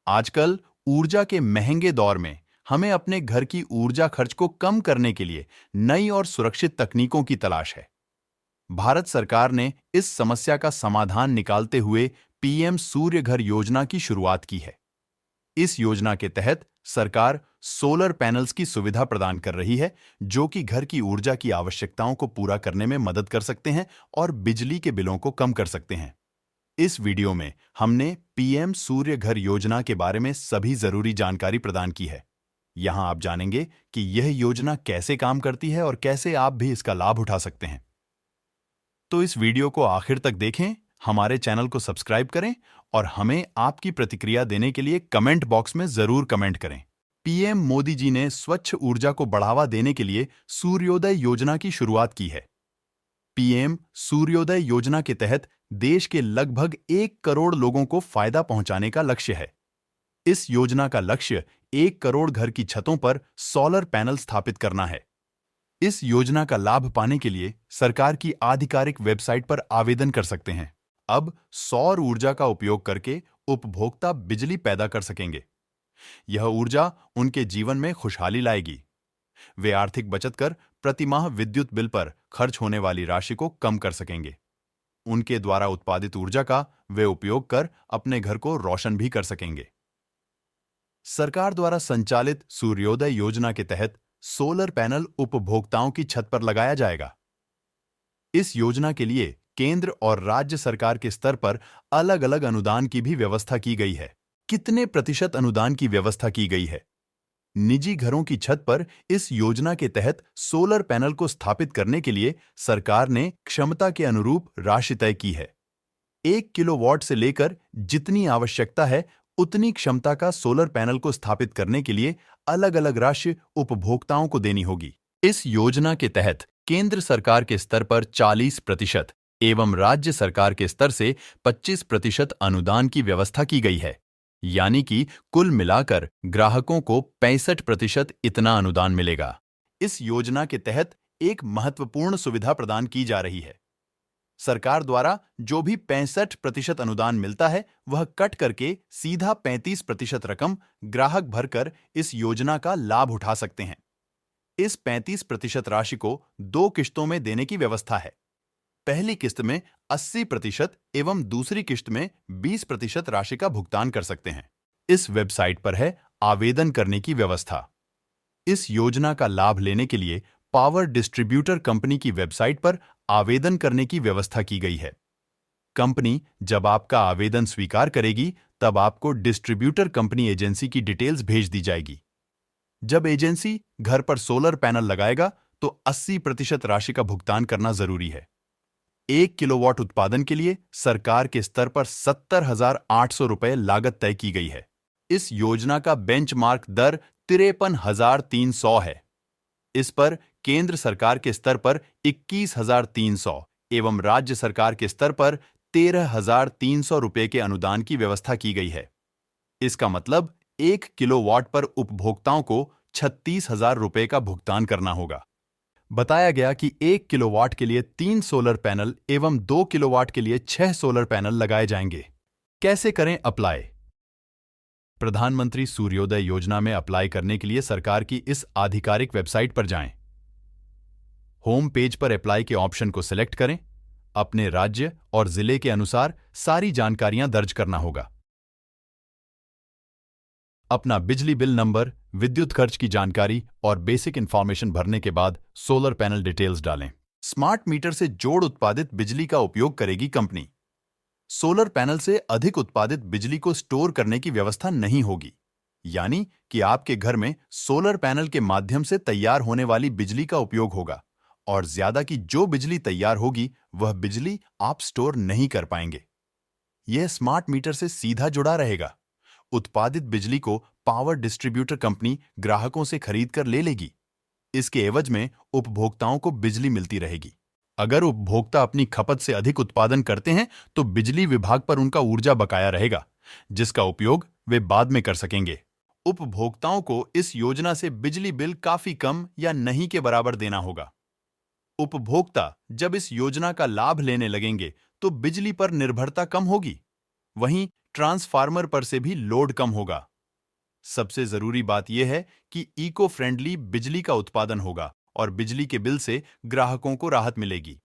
आजकल ऊर्जा के महंगे दौर में हमें अपने घर की ऊर्जा खर्च को कम करने के लिए नई और सुरक्षित तकनीकों की तलाश है। भारत सरकार ने इस समस्या का समाधान निकालते हुए पीएम सूर्य घर योजना की शुरुआत की है। इस योजना के तहत सरकार सोलर पैनल्स की सुविधा प्रदान कर रही है, जो कि घर की ऊर्जा की आवश्यकताओं को पूरा करने में मदद कर सकते हैं और बिजली के बिलों को कम कर सकते हैं। इस वीडियो में हमने पीएम सूर्य घर योजना के बारे में सभी जरूरी जानकारी प्रदान की है। यहां आप जानेंगे कि यह योजना कैसे काम करती है और कैसे आप भी इसका लाभ उठा सकते हैं। तो इस वीडियो को आखिर तक देखें, हमारे चैनल को सब्सक्राइब करें और हमें आपकी प्रतिक्रिया देने के लिए कमेंट बॉक्स में जरूर कमेंट करें। पीएम मोदी जी ने स्वच्छ ऊर्जा को बढ़ावा देने के लिए सूर्योदय योजना की शुरुआत की है। पीएम सूर्योदय योजना के तहत देश के लगभग 1 करोड़ लोगों को फायदा पहुंचाने का लक्ष्य है। इस योजना का लक्ष्य 1 करोड़ घर की छतों पर सोलर पैनल स्थापित करना है। इस योजना का लाभ पाने के लिए सरकार की आधिकारिक वेबसाइट पर आवेदन कर सकते हैं। अब सौर ऊर्जा का उपयोग करके उपभोक्ता बिजली पैदा कर सकेंगे। यह ऊर्जा उनके जीवन में खुशहाली लाएगी। वे आर्थिक बचत कर प्रतिमाह विद्युत बिल पर खर्च होने वाली राशि को कम कर सकेंगे। उनके द्वारा उत्पादित ऊर्जा का वे उपयोग कर अपने घर को रोशन भी कर सकेंगे। सरकार द्वारा संचालित सूर्योदय योजना के तहत सोलर पैनल उपभोक्ताओं की छत पर लगाया जाएगा। इस योजना के लिए केंद्र और राज्य सरकार के स्तर पर अलग-अलग अनुदान की भी व्यवस्था की गई है। कितने प्रतिशत अनुदान की व्यवस्था की गई है? निजी घरों की छत पर इस योजना के तहत सोलर पैनल को स्थापित करने के लिए सरकार ने क्षमता के अनुरूप राशि तय की है। 1 किलोवाट से लेकर जितनी आवश्यकता है उतनी क्षमता का सोलर पैनल को स्थापित करने के लिए अलग-अलग राशि उपभोक्ताओं को देनी होगी। इस योजना के तहत केंद्र सरकार के स्तर पर 40% एवं राज्य सरकार के स्तर से 25% अनुदान की व्यवस्था की गई है। यानी कि कुल मिलाकर ग्राहकों को 65% इतना अनुदान मिलेगा। इस योजना के तहत एक महत्वपूर्ण सुविधा प्रदान की जा रही है। सरकार द्वारा जो भी 65% अनुदान मिलता है, वह कट करके सीधा 35% रकम ग्राहक भरकर इस योजना का लाभ उठा सकते हैं। इस 35% राशि को 2 किश्तों में देने की व्यवस्था है। पहली किस्त में 80% एवं दूसरी किश्त में 20% राशि का भुगतान कर सकते हैं। इस वेबसाइट पर है आवेदन करने की व्यवस्था। इस योजना का लाभ लेने के लिए पावर डिस्ट्रीब्यूटर कंपनी की वेबसाइट पर आवेदन करने की व्यवस्था की गई है। कंपनी जब आपका आवेदन स्वीकार करेगी, तब आपको डिस्ट्रीब्यूटर कंपनी एजेंसी की डिटेल्स भेज दी जाएगी। जब एजेंसी घर पर सोलर पैनल लगाएगा तो 80% राशि का भुगतान करना जरूरी है। 1 किलोवाट उत्पादन के लिए सरकार के स्तर पर 70,800 रुपए लागत तय की गई है। इस योजना का बेंचमार्क दर 53,300 है। इस पर केंद्र सरकार के स्तर पर 21,300 एवं राज्य सरकार के स्तर पर 13,300 रुपए के अनुदान की व्यवस्था की गई है। इसका मतलब 1 किलोवाट पर उपभोक्ताओं को 36,000 रुपए का भुगतान करना होगा। बताया गया कि 1 किलोवाट के लिए 3 सोलर पैनल एवं 2 किलोवाट के लिए 6 सोलर पैनल लगाए जाएंगे। कैसे करें अप्लाई? प्रधानमंत्री सूर्योदय योजना में अप्लाई करने के लिए सरकार की इस आधिकारिक वेबसाइट पर जाएं। होम पेज पर अप्लाई के ऑप्शन को सिलेक्ट करें। अपने राज्य और जिले के अनुसार सारी जानकारियां दर्ज करना होगा। अपना बिजली बिल नंबर, विद्युत खर्च की जानकारी और बेसिक इंफॉर्मेशन भरने के बाद सोलर पैनल डिटेल्स डालें। स्मार्ट मीटर से जोड़ उत्पादित बिजली का उपयोग करेगी कंपनी। सोलर पैनल से अधिक उत्पादित बिजली को स्टोर करने की व्यवस्था नहीं होगी। यानी कि आपके घर में सोलर पैनल के माध्यम से तैयार होने वाली बिजली का उपयोग होगा और ज्यादा की जो बिजली तैयार होगी, वह बिजली आप स्टोर नहीं कर पाएंगे। यह स्मार्ट मीटर से सीधा जुड़ा रहेगा। उत्पादित बिजली को पावर डिस्ट्रीब्यूटर कंपनी ग्राहकों से खरीद कर ले लेगी। इसके एवज में उपभोक्ताओं को बिजली मिलती रहेगी। अगर उपभोक्ता अपनी खपत से अधिक उत्पादन करते हैं तो बिजली विभाग पर उनका ऊर्जा बकाया रहेगा, जिसका उपयोग वे बाद में कर सकेंगे। उपभोक्ताओं को इस योजना से बिजली बिल काफी कम या नहीं के बराबर देना होगा। उपभोक्ता जब इस योजना का लाभ लेने लगेंगे तो बिजली पर निर्भरता कम होगी। वहीं ट्रांसफार्मर पर से भी लोड कम होगा। सबसे जरूरी बात यह है कि इको फ्रेंडली बिजली का उत्पादन होगा और बिजली के बिल से ग्राहकों को राहत मिलेगी।